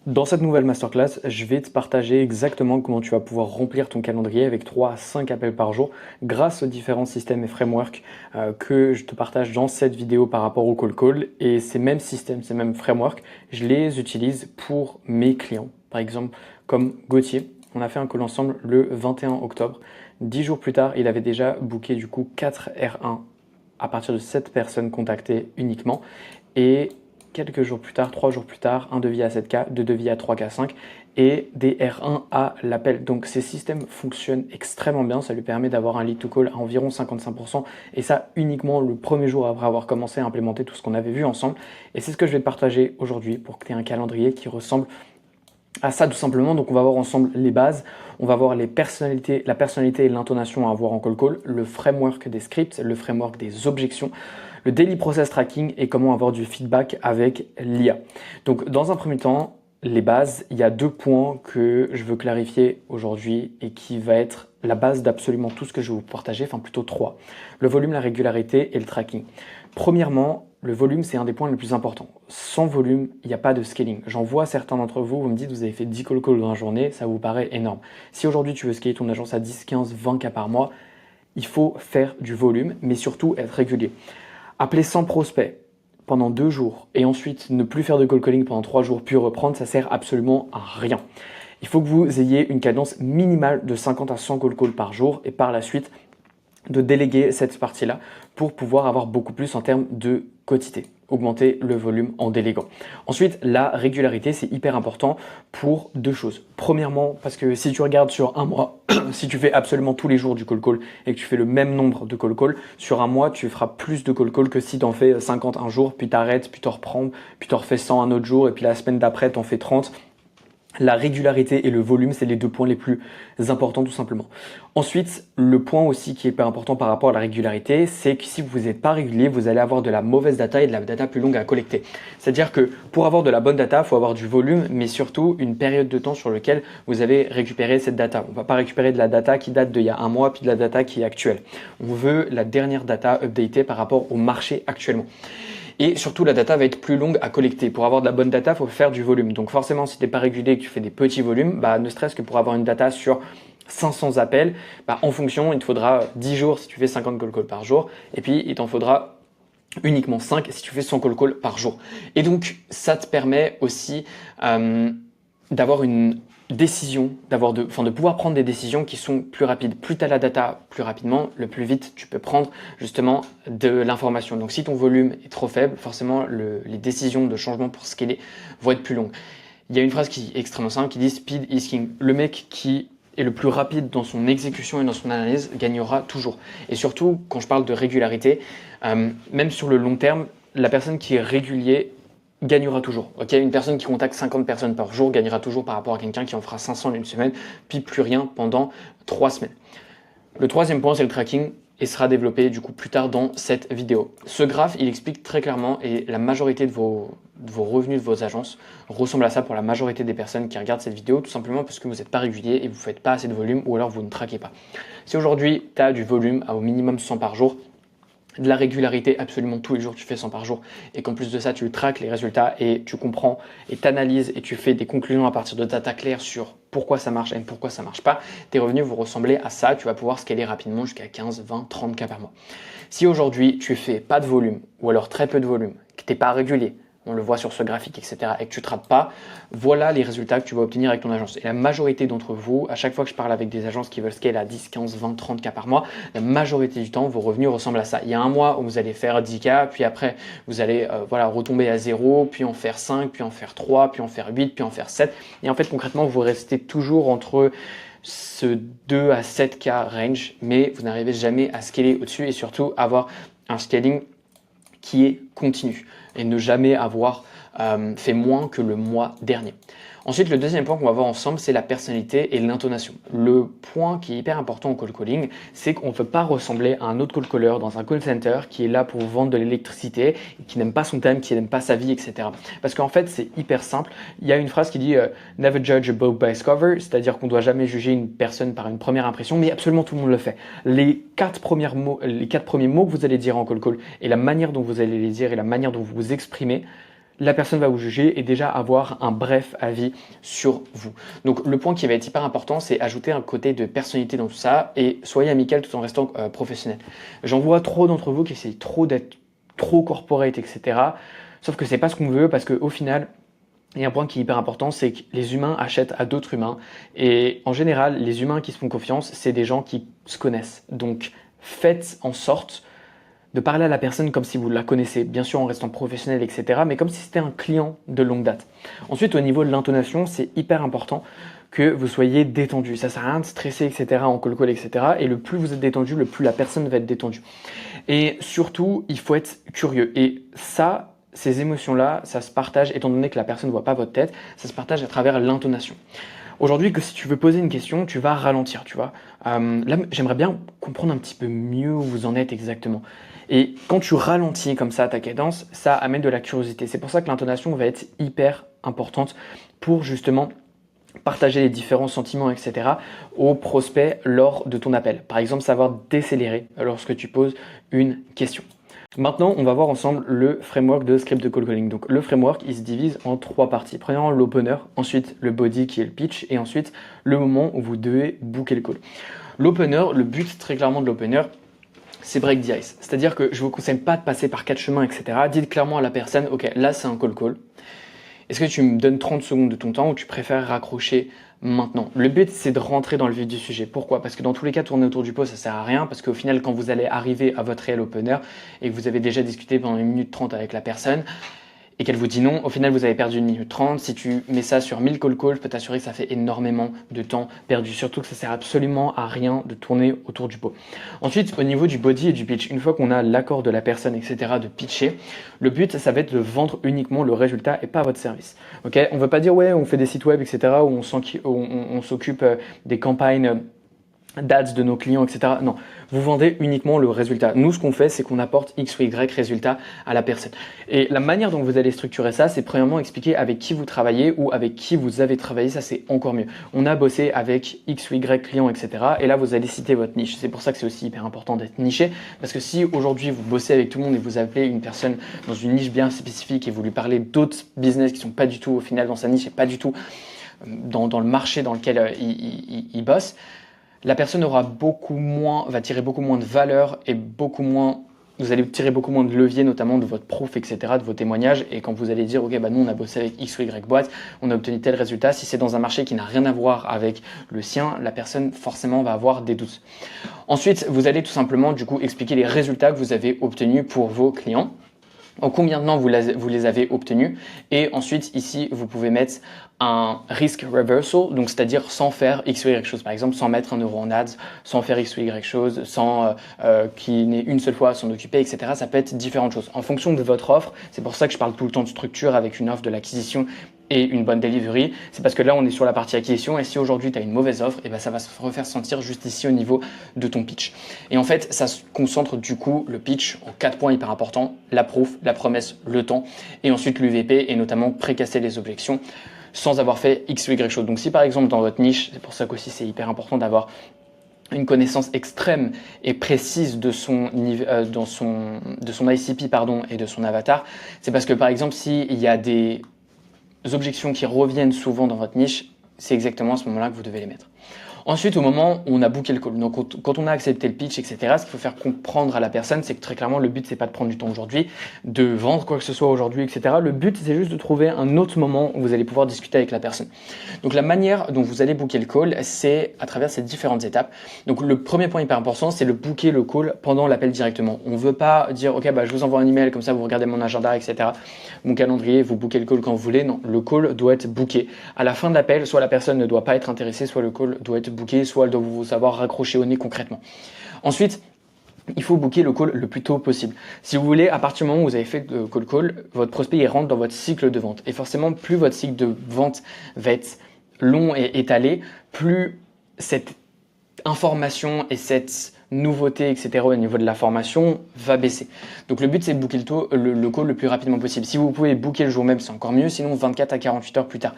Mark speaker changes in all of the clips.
Speaker 1: Dans cette nouvelle masterclass, je vais te partager exactement comment tu vas pouvoir remplir ton calendrier avec 3 à 5 appels par jour grâce aux différents systèmes et frameworks que je te partage dans cette vidéo par rapport au call call. Et ces mêmes systèmes, ces mêmes frameworks, je les utilise pour mes clients. Par exemple, comme Gauthier, on a fait un call ensemble le 21 octobre. 10 jours plus tard, il avait déjà booké du coup 4 R1 à partir de 7 personnes contactées uniquement. Et quelques jours plus tard, 3 jours plus tard, un devis à 7K, deux devis à 3K, 5 et des R1 à l'appel. Donc ces systèmes fonctionnent extrêmement bien, ça lui permet d'avoir un lead to call à environ 55% et ça uniquement le premier jour après avoir commencé à implémenter tout ce qu'on avait vu ensemble. Et c'est ce que je vais te partager aujourd'hui pour que tu aies un calendrier qui ressemble à ça tout simplement. Donc on va voir ensemble les bases, on va voir les personnalités, la personnalité et l'intonation à avoir en call, le framework des scripts, le framework des objections, le daily process tracking et comment avoir du feedback avec l'IA. Donc dans un premier temps, les bases, il y a 2 points que je veux clarifier aujourd'hui et qui va être la base d'absolument tout ce que je vais vous partager, enfin plutôt 3. Le volume, la régularité et le tracking. Premièrement, le volume, c'est un des points les plus importants. Sans volume, il n'y a pas de scaling. J'en vois certains d'entre vous, vous me dites, vous avez fait 10 call calls dans la journée, ça vous paraît énorme. Si aujourd'hui tu veux scaler ton agence à 10, 15, 20 cas par mois, il faut faire du volume, mais surtout être régulier. Appeler 100 prospects pendant 2 jours et ensuite ne plus faire de call calling pendant 3 jours puis reprendre, ça sert absolument à rien. Il faut que vous ayez une cadence minimale de 50 à 100 call calls par jour et par la suite de déléguer cette partie-là pour pouvoir avoir beaucoup plus en termes de quantité, augmenter le volume en déléguant. Ensuite, la régularité, c'est hyper important pour 2 choses. Premièrement, parce que si tu regardes sur un mois, si tu fais absolument tous les jours du call call et que tu fais le même nombre de call call, sur un mois, tu feras plus de call call que si tu en fais 50 un jour, puis tu arrêtes, puis tu reprends, puis tu refais 100 un autre jour, et puis la semaine d'après, tu en fais 30. La régularité et le volume, c'est les 2 points les plus importants tout simplement. Ensuite, le point aussi qui est pas important par rapport à la régularité, c'est que si vous n'êtes pas régulier, vous allez avoir de la mauvaise data et de la data plus longue à collecter. C'est-à-dire que pour avoir de la bonne data, il faut avoir du volume, mais surtout une période de temps sur laquelle vous avez récupéré cette data. On ne va pas récupérer de la data qui date d'il y a un mois, puis de la data qui est actuelle. On veut la dernière data updatée par rapport au marché actuellement. Et surtout, la data va être plus longue à collecter. Pour avoir de la bonne data, il faut faire du volume. Donc forcément, si tu n'es pas régulier et que tu fais des petits volumes, ne serait-ce que pour avoir une data sur 500 appels, en fonction, il te faudra 10 jours si tu fais 50 call calls par jour. Et puis, il t'en faudra uniquement 5 si tu fais 100 call calls par jour. Et donc, ça te permet aussi d'avoir une décision, de pouvoir prendre des décisions qui sont plus rapides. Plus tu as la data plus rapidement, le plus vite tu peux prendre justement de l'information. Donc si ton volume est trop faible, forcément les décisions de changement pour scaler vont être plus longues. Il y a une phrase qui est extrêmement simple qui dit Speed is king. Le mec qui est le plus rapide dans son exécution et dans son analyse gagnera toujours. Et surtout, quand je parle de régularité, même sur le long terme, la personne qui est régulier gagnera toujours. Okay, une personne qui contacte 50 personnes par jour gagnera toujours par rapport à quelqu'un qui en fera 500 en une semaine, puis plus rien pendant 3 semaines. Le troisième point, c'est le tracking et sera développé du coup plus tard dans cette vidéo. Ce graphe, il explique très clairement et la majorité de vos revenus de vos agences ressemble à ça pour la majorité des personnes qui regardent cette vidéo, tout simplement parce que vous n'êtes pas régulier et vous ne faites pas assez de volume ou alors vous ne traquez pas. Si aujourd'hui, tu as du volume à au minimum 100 par jour, de la régularité absolument tous les jours, tu fais 100 par jour et qu'en plus de ça, tu traques les résultats et tu comprends et t'analyses et tu fais des conclusions à partir de data claires sur pourquoi ça marche et pourquoi ça marche pas, tes revenus vont ressembler à ça, tu vas pouvoir scaler rapidement jusqu'à 15, 20, 30 cas par mois. Si aujourd'hui, tu fais pas de volume ou alors très peu de volume, que tu n'es pas régulier, on le voit sur ce graphique, etc., et que tu ne te rates pas, voilà les résultats que tu vas obtenir avec ton agence. Et la majorité d'entre vous, à chaque fois que je parle avec des agences qui veulent scaler à 10, 15, 20, 30 cas par mois, la majorité du temps, vos revenus ressemblent à ça. Il y a un mois où vous allez faire 10 cas, puis après, vous allez retomber à 0, puis en faire 5, puis en faire 3, puis en faire 8, puis en faire 7. Et en fait, concrètement, vous restez toujours entre ce 2 à 7 cas range, mais vous n'arrivez jamais à scaler au-dessus et surtout avoir un scaling qui est continu et ne jamais avoir fait moins que le mois dernier. Ensuite, le deuxième point qu'on va voir ensemble, c'est la personnalité et l'intonation. Le point qui est hyper important au call calling, c'est qu'on ne peut pas ressembler à un autre call caller dans un call center qui est là pour vendre de l'électricité, qui n'aime pas son thème, qui n'aime pas sa vie, etc. Parce qu'en fait, c'est hyper simple. Il y a une phrase qui dit Never judge a book by its cover, c'est-à-dire qu'on ne doit jamais juger une personne par une première impression, mais absolument tout le monde le fait. Les 4 premiers mots que vous allez dire en call call et la manière dont vous allez les dire et la manière dont vous vous exprimez, la personne va vous juger et déjà avoir un bref avis sur vous. Donc le point qui va être hyper important, c'est ajouter un côté de personnalité dans tout ça et soyez amical tout en restant professionnel. J'en vois trop d'entre vous qui essayent trop d'être trop corporate, etc. Sauf que c'est pas ce qu'on veut parce qu'au final, il y a un point qui est hyper important, c'est que les humains achètent à d'autres humains. Et en général, les humains qui se font confiance, c'est des gens qui se connaissent. Donc faites en sorte de parler à la personne comme si vous la connaissez, bien sûr en restant professionnel, etc., mais comme si c'était un client de longue date. Ensuite, au niveau de l'intonation, c'est hyper important que vous soyez détendu. Ça sert à rien de stresser, etc., en call call, etc., et le plus vous êtes détendu, le plus la personne va être détendue. Et surtout, il faut être curieux. Et ça, ces émotions-là, ça se partage, étant donné que la personne ne voit pas votre tête, ça se partage à travers l'intonation. Aujourd'hui, que si tu veux poser une question, tu vas ralentir, tu vois. Là, j'aimerais bien comprendre un petit peu mieux où vous en êtes exactement. Et quand tu ralentis comme ça ta cadence, ça amène de la curiosité. C'est pour ça que l'intonation va être hyper importante pour justement partager les différents sentiments, etc. au prospect lors de ton appel. Par exemple, savoir décélérer lorsque tu poses une question. Maintenant, on va voir ensemble le framework de script de call calling. Donc, le framework, il se divise en 3 parties. Premièrement, l'opener, ensuite le body qui est le pitch, et ensuite le moment où vous devez booker le call. L'opener, le but très clairement de l'opener, c'est break the ice. C'est-à-dire que je ne vous conseille pas de passer par 4 chemins, etc. Dites clairement à la personne, ok, là c'est un call. Est-ce que tu me donnes 30 secondes de ton temps ou tu préfères raccrocher maintenant? Le but, c'est de rentrer dans le vif du sujet. Pourquoi? Parce que dans tous les cas, tourner autour du pot, ça sert à rien. Parce qu'au final, quand vous allez arriver à votre réel opener et que vous avez déjà discuté pendant 1 minute 30 avec la personne, et qu'elle vous dit non, au final vous avez perdu 1 minute 30. Si tu mets ça sur 1000 call calls, je peux t'assurer que ça fait énormément de temps perdu. Surtout que ça sert absolument à rien de tourner autour du pot. Ensuite, au niveau du body et du pitch, une fois qu'on a l'accord de la personne, etc., de pitcher, le but, ça va être de vendre uniquement le résultat et pas votre service. Ok, on ne veut pas dire ouais, on fait des sites web, etc., où on s'occupe des campagnes d'ads de nos clients, etc. Non, vous vendez uniquement le résultat. Nous, ce qu'on fait, c'est qu'on apporte X ou Y résultat à la personne. Et la manière dont vous allez structurer ça, c'est premièrement expliquer avec qui vous travaillez ou avec qui vous avez travaillé. Ça, c'est encore mieux. On a bossé avec X ou Y clients, etc. Et là, vous allez citer votre niche. C'est pour ça que c'est aussi hyper important d'être niché. Parce que si aujourd'hui, vous bossez avec tout le monde et vous appelez une personne dans une niche bien spécifique et vous lui parlez d'autres business qui sont pas du tout au final dans sa niche et pas du tout dans le marché dans lequel il bosse, la personne va tirer beaucoup moins de valeur et vous allez tirer beaucoup moins de levier, notamment de votre proof, etc., de vos témoignages. Et quand vous allez dire, ok, bah nous on a bossé avec X ou Y boîte, on a obtenu tel résultat. Si c'est dans un marché qui n'a rien à voir avec le sien, la personne forcément va avoir des doutes. Ensuite, vous allez tout simplement du coup expliquer les résultats que vous avez obtenus pour vos clients. En combien de temps vous les avez obtenus, et ensuite ici vous pouvez mettre un risk reversal, donc c'est-à-dire sans faire X ou Y chose, par exemple sans mettre 1 euro en ads, sans faire X ou Y chose, sans qu'il n'ait une seule fois à s'en occuper, etc. Ça peut être différentes choses en fonction de votre offre. C'est pour ça que je parle tout le temps de structure avec une offre de l'acquisition et une bonne delivery. C'est parce que là on est sur la partie acquisition, et si aujourd'hui tu as une mauvaise offre, et ben ça va se refaire sentir juste ici au niveau de ton pitch. Et en fait ça se concentre du coup le pitch en 4 points hyper importants: la proof, la promesse, le temps, et ensuite l'UVP, et notamment précasser les objections sans avoir fait X ou Y chose. Donc si par exemple dans votre niche, c'est pour ça qu'aussi c'est hyper important d'avoir une connaissance extrême et précise de son ICP et de son avatar, c'est parce que par exemple s'il y a des objections qui reviennent souvent dans votre niche, c'est exactement à ce moment-là que vous devez les mettre. Ensuite, au moment où on a booké le call, donc quand on a accepté le pitch, etc., ce qu'il faut faire comprendre à la personne, c'est que très clairement, le but, c'est pas de prendre du temps aujourd'hui, de vendre quoi que ce soit aujourd'hui, etc. Le but, c'est juste de trouver un autre moment où vous allez pouvoir discuter avec la personne. Donc, la manière dont vous allez booker le call, c'est à travers ces différentes étapes. Donc, le premier point hyper important, c'est de booker le call pendant l'appel directement. On veut pas dire, ok, bah, je vous envoie un email, comme ça, vous regardez mon agenda, etc., mon calendrier, vous bookez le call quand vous voulez. Non, le call doit être booké. À la fin de l'appel, soit la personne ne doit pas être intéressée, soit le call doit être booké, soit elle doit vous savoir raccrocher au nez concrètement. Ensuite, il faut booker le call le plus tôt possible. Si vous voulez, à partir du moment où vous avez fait le call, votre prospect il rentre dans votre cycle de vente. Et forcément, plus votre cycle de vente va être long et étalé, plus cette information et cette nouveauté, etc. au niveau de la formation va baisser. Donc le but, c'est de booker le call le plus rapidement possible. Si vous pouvez booker le jour même, c'est encore mieux. Sinon, 24 à 48 heures plus tard.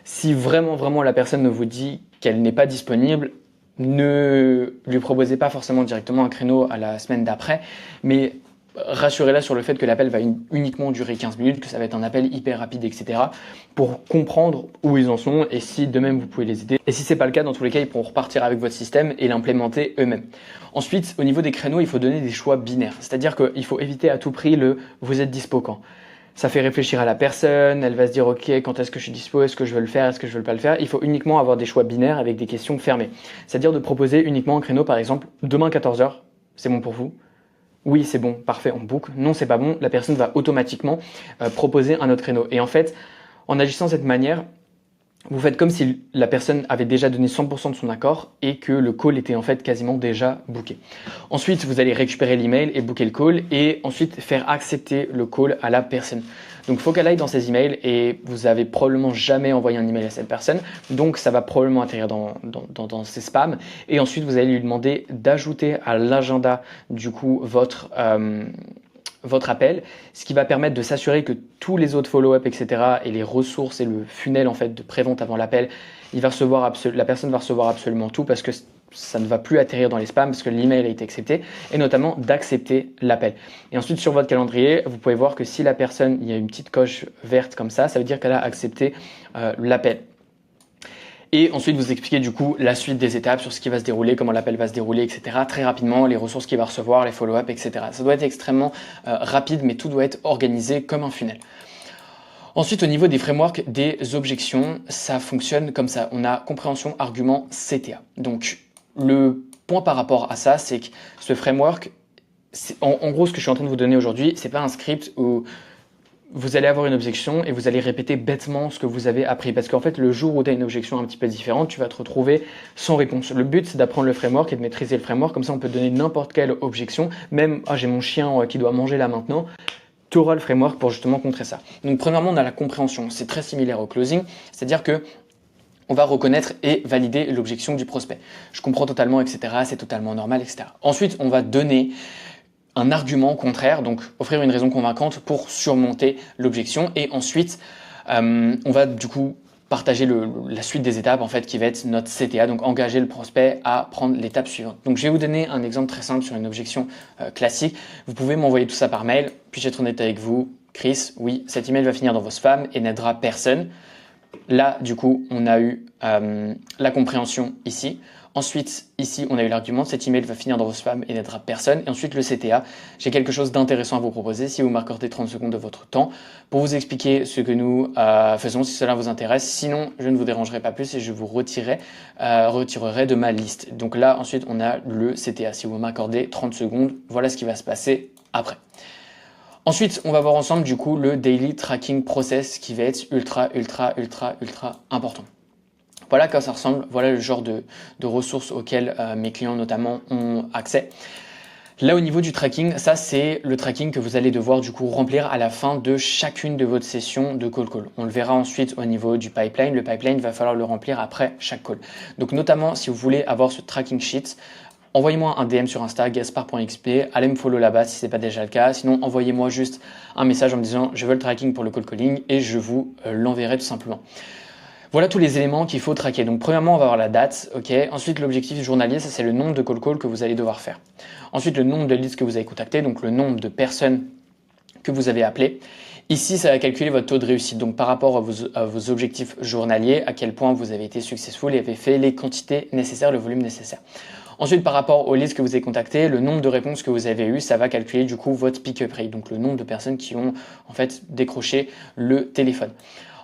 Speaker 1: Si vraiment la personne vous dit qu'elle n'est pas disponible, ne lui proposez pas forcément directement un créneau à la semaine d'après, mais rassurez-la sur le fait que l'appel va uniquement durer 15 minutes, que ça va être un appel hyper rapide, etc. pour comprendre où ils en sont et si de même vous pouvez les aider. Et si c'est pas le cas, dans tous les cas, ils pourront repartir avec votre système et l'implémenter eux-mêmes. Ensuite, au niveau des créneaux, il faut donner des choix binaires. C'est-à-dire qu'il faut éviter à tout prix le « vous êtes dispo quand ». Ça fait réfléchir à la personne, elle va se dire « ok, quand est-ce que je suis dispo, est-ce que je veux le faire, est-ce que je veux pas le faire ?» Il faut uniquement avoir des choix binaires avec des questions fermées. C'est-à-dire de proposer uniquement un créneau, par exemple, demain 14h, c'est bon pour vous ? Oui, c'est bon, parfait, on book. Non, c'est pas bon, la personne va automatiquement proposer un autre créneau. Et en fait, en agissant de cette manière, vous faites comme si la personne avait déjà donné 100% de son accord et que le call était en fait quasiment déjà booké. Ensuite, vous allez récupérer l'email et booker le call et ensuite faire accepter le call à la personne. Donc, il faut qu'elle aille dans ses emails et vous avez probablement jamais envoyé un email à cette personne. Donc, ça va probablement atterrir dans ses spams. Et ensuite, vous allez lui demander d'ajouter à l'agenda du coup votre appel, ce qui va permettre de s'assurer que tous les autres follow-up, etc. et les ressources et le funnel en fait de prévente avant l'appel, la personne va recevoir absolument tout parce que ça ne va plus atterrir dans les spams parce que l'email a été accepté et notamment d'accepter l'appel. Et ensuite sur votre calendrier, vous pouvez voir que si la personne, il y a une petite coche verte comme ça veut dire qu'elle a accepté l'appel. Et ensuite, vous expliquez du coup la suite des étapes sur ce qui va se dérouler, comment l'appel va se dérouler, etc. Très rapidement, les ressources qu'il va recevoir, les follow-up, etc. Ça doit être extrêmement rapide, mais tout doit être organisé comme un funnel. Ensuite, au niveau des frameworks, des objections, ça fonctionne comme ça. On a compréhension, argument, CTA. Donc, le point par rapport à ça, c'est que ce framework, en gros, ce que je suis en train de vous donner aujourd'hui, c'est pas un script où vous allez avoir une objection et vous allez répéter bêtement ce que vous avez appris. Parce qu'en fait, le jour où tu as une objection un petit peu différente, tu vas te retrouver sans réponse. Le but, c'est d'apprendre le framework et de maîtriser le framework. Comme ça, on peut donner n'importe quelle objection. Même, ah, j'ai mon chien qui doit manger là maintenant. Tu auras le framework pour justement contrer ça. Donc, premièrement, on a la compréhension. C'est très similaire au closing. C'est-à-dire que on va reconnaître et valider l'objection du prospect. Je comprends totalement, etc. C'est totalement normal, etc. Ensuite, on va donner un argument contraire, donc offrir une raison convaincante pour surmonter l'objection. Et ensuite, on va du coup partager la suite des étapes en fait qui va être notre CTA, donc engager le prospect à prendre l'étape suivante. Donc je vais vous donner un exemple très simple sur une objection classique. Vous pouvez m'envoyer tout ça par mail. Puis-je être honnête avec vous, Chris? Oui, cet email va finir dans vos spams et n'aidera personne. Là, du coup, on a eu la compréhension ici. Ensuite, ici, on a eu l'argument, cet email va finir dans vos spams et n'aidera personne. Et ensuite, le CTA, j'ai quelque chose d'intéressant à vous proposer si vous m'accordez 30 secondes de votre temps pour vous expliquer ce que nous faisons, si cela vous intéresse. Sinon, je ne vous dérangerai pas plus et je vous retirerai de ma liste. Donc là, ensuite, on a le CTA. Si vous m'accordez 30 secondes, voilà ce qui va se passer après. Ensuite, on va voir ensemble du coup le Daily Tracking Process qui va être ultra important. Voilà à quoi ça ressemble, voilà le genre de ressources auxquelles mes clients notamment ont accès. Là au niveau du tracking, ça c'est le tracking que vous allez devoir du coup remplir à la fin de chacune de votre session de call. On le verra ensuite au niveau du pipeline. Le pipeline, il va falloir le remplir après chaque call. Donc notamment si vous voulez avoir ce tracking sheet, envoyez-moi un DM sur Insta, gaspard.xp, allez me follow là-bas si ce n'est pas déjà le cas. Sinon, envoyez-moi juste un message en me disant je veux le tracking pour le call calling et je vous l'enverrai tout simplement. Voilà tous les éléments qu'il faut traquer. Donc premièrement, on va avoir la date, ok. Ensuite, l'objectif journalier, ça c'est le nombre de call que vous allez devoir faire. Ensuite, le nombre de leads que vous avez contactés, donc le nombre de personnes que vous avez appelées. Ici, ça va calculer votre taux de réussite. Donc par rapport à vos objectifs journaliers, à quel point vous avez été successful et avez fait les quantités nécessaires, le volume nécessaire. Ensuite, par rapport aux leads que vous avez contactés, le nombre de réponses que vous avez eues, ça va calculer du coup votre pick-up rate, donc le nombre de personnes qui ont en fait décroché le téléphone.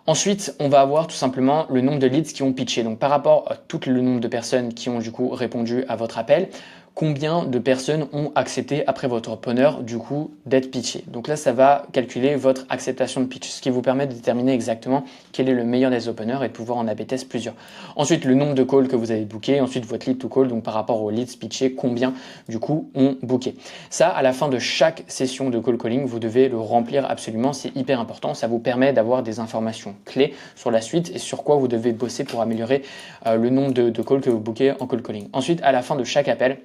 Speaker 1: Ensuite, on va avoir tout simplement le nombre de leads qui ont pitché. Donc par rapport à tout le nombre de personnes qui ont du coup répondu à votre appel, combien de personnes ont accepté après votre opener du coup d'être pitché. Donc là, ça va calculer votre acceptation de pitch, ce qui vous permet de déterminer exactement quel est le meilleur des openers et de pouvoir en A/B test plusieurs. Ensuite, le nombre de calls que vous avez booké, ensuite votre lead to call, donc par rapport aux leads pitchés, combien du coup ont booké. Ça, à la fin de chaque session de call calling, vous devez le remplir absolument, c'est hyper important. Ça vous permet d'avoir des informations clés sur la suite et sur quoi vous devez bosser pour améliorer le nombre de calls que vous bookez en call calling. Ensuite, à la fin de chaque appel,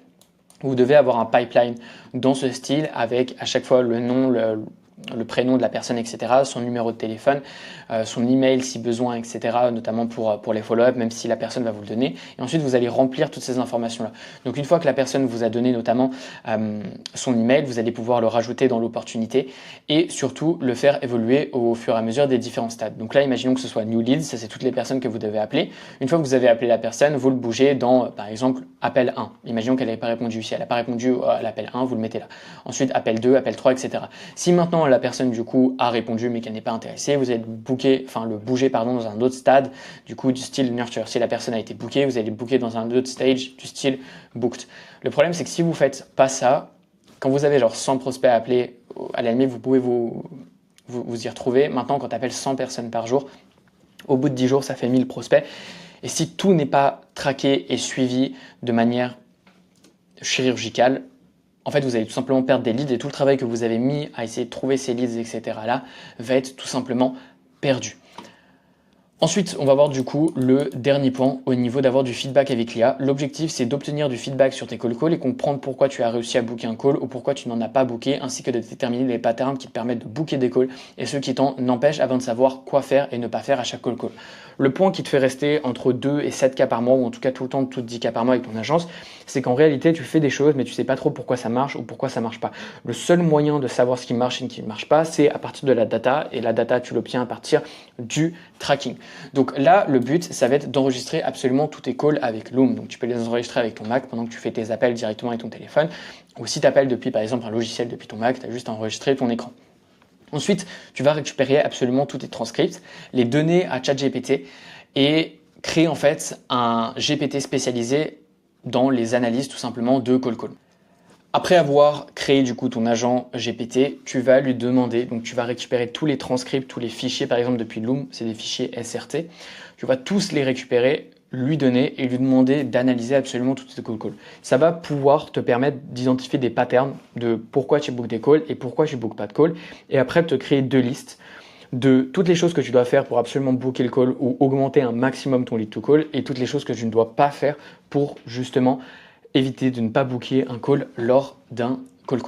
Speaker 1: vous devez avoir un pipeline dans ce style avec à chaque fois le nom, le prénom de la personne, etc., son numéro de téléphone, son email si besoin, etc., notamment pour les follow-up, même si la personne va vous le donner. Et ensuite, vous allez remplir toutes ces informations-là. Donc, une fois que la personne vous a donné notamment son email, vous allez pouvoir le rajouter dans l'opportunité et surtout le faire évoluer au fur et à mesure des différents stades. Donc là, imaginons que ce soit New Leads, ça c'est toutes les personnes que vous devez appeler. Une fois que vous avez appelé la personne, vous le bougez dans, par exemple, appel 1. Imaginons qu'elle n'avait pas répondu. Si elle n'a pas répondu à l'appel 1, vous le mettez là. Ensuite, appel 2, appel 3, etc. Si maintenant la personne du coup a répondu mais qu'elle n'est pas intéressée, vous allez le bouger dans un autre stade du coup du style nurture. Si la personne a été bookée, vous allez le booker dans un autre stage du style booked. Le problème c'est que si vous faites pas ça, quand vous avez genre 100 prospects à appeler, à la limite vous pouvez vous y retrouver. Maintenant quand tu appelles 100 personnes par jour, au bout de 10 jours ça fait 1000 prospects. Et si tout n'est pas traqué et suivi de manière chirurgicale, en fait, vous allez tout simplement perdre des leads et tout le travail que vous avez mis à essayer de trouver ces leads, etc. là, va être tout simplement perdu. Ensuite, on va voir du coup le dernier point au niveau d'avoir du feedback avec l'IA. L'objectif, c'est d'obtenir du feedback sur tes call calls et comprendre pourquoi tu as réussi à booker un call ou pourquoi tu n'en as pas booké, ainsi que de déterminer les patterns qui te permettent de booker des calls et ceux qui t'en empêchent avant de savoir quoi faire et ne pas faire à chaque call. Le point qui te fait rester entre 2 et 7 cas par mois, ou en tout cas tout le temps, tout 10 cas par mois avec ton agence, c'est qu'en réalité, tu fais des choses, mais tu sais pas trop pourquoi ça marche ou pourquoi ça marche pas. Le seul moyen de savoir ce qui marche et ce qui ne marche pas, c'est à partir de la data, et la data, tu l'obtiens à partir du tracking. Donc là, le but, ça va être d'enregistrer absolument tous tes calls avec Loom. Donc tu peux les enregistrer avec ton Mac pendant que tu fais tes appels directement avec ton téléphone. Ou si tu appelles depuis, par exemple, un logiciel depuis ton Mac, tu as juste à enregistrer ton écran. Ensuite, tu vas récupérer absolument tous tes transcripts, les donner à ChatGPT et créer en fait un GPT spécialisé dans les analyses tout simplement de call call. Après avoir créé du coup ton agent GPT, tu vas lui demander, donc tu vas récupérer tous les transcripts, tous les fichiers par exemple depuis Loom, c'est des fichiers SRT, tu vas tous les récupérer, lui donner et lui demander d'analyser absolument toutes tes call calls. Ça va pouvoir te permettre d'identifier des patterns de pourquoi tu bookes des calls et pourquoi tu bookes pas de calls, et après te créer deux listes de toutes les choses que tu dois faire pour absolument booker le call ou augmenter un maximum ton lead to call et toutes les choses que tu ne dois pas faire pour justement éviter de ne pas booker un call lors d'un call.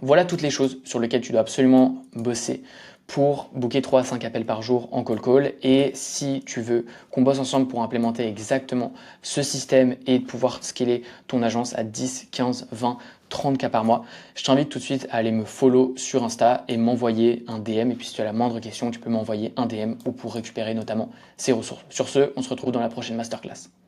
Speaker 1: Voilà toutes les choses sur lesquelles tu dois absolument bosser pour booker 3 à 5 appels par jour en call. Et si tu veux qu'on bosse ensemble pour implémenter exactement ce système et pouvoir scaler ton agence à 10, 15, 20, 30 cas par mois, je t'invite tout de suite à aller me follow sur Insta et m'envoyer un DM. Et puis si tu as la moindre question, tu peux m'envoyer un DM ou pour récupérer notamment ces ressources. Sur ce, on se retrouve dans la prochaine masterclass.